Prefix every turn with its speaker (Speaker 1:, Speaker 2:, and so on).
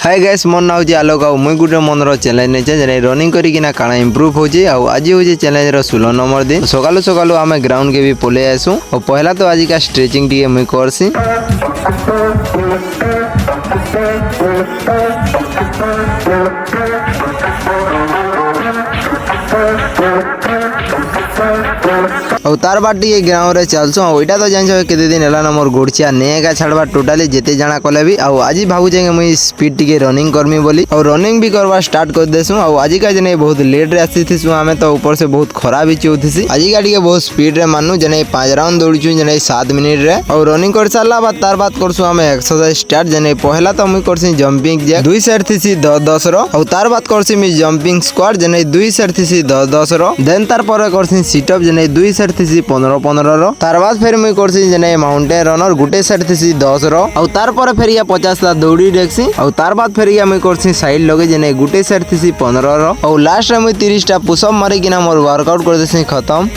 Speaker 1: Hi guys मोर ना होची आलोक आ मुई गुटे मनर चैलेंज ने जे रनिंग करिकिना काना इंप्रूव होची आ आज होची चैलेंज रो 16 नंबर दिन सकालु सकालु आमे ग्राउंड के भी पले आसु और पहला तो आज का स्ट्रेचिंग टिके मुई करसी। और तार बाद टी ग्राउंड रे चलसु ओइटा तो जान छ केते दिन हला न मोर गोड़चिया नेगा छाड़बा टोटली जेते जाना कले भी आ आज भाबु जे मुई स्पीड टिके रनिंग करमी बोली और रनिंग भी करवा स्टार्ट कर देसु और आज का जने बहुत लेट रे आसीथिसु आमे तो ऊपर से बहुत खरा भी चौथिसी आज का टिके बहुत स्पीड रे माननु जने 5 राउंड दौड़छु जने 7 मिनिट रे और रनिंग कर साला बाद तार बाद करसु आमे एक्सरसाइज स्टार्ट जने पहला तो मुई करसी जंपिंग जैक 2 सेट थिसी 10 रो और तार बाद करसी मी जंपिंग स्क्वाट जने 2 सेट थिसी 10 रो देन तार पर करसी सिट अप जने 2 सेट थिसी 15 रो तार बाद फिर मुई करसी जने माउंटेन रनर गुटे सेट थिसी 10 रो और तार पर फिर या 50 ता दौड़ी देखसी और तार बाद फिर या मुई करसी साइड लगे जने गुटे सेट थिसी 15 रो और लास्ट रे मुई 30 टा पुशअप मारी किना मोर वर्कआउट कर देसी खत्म।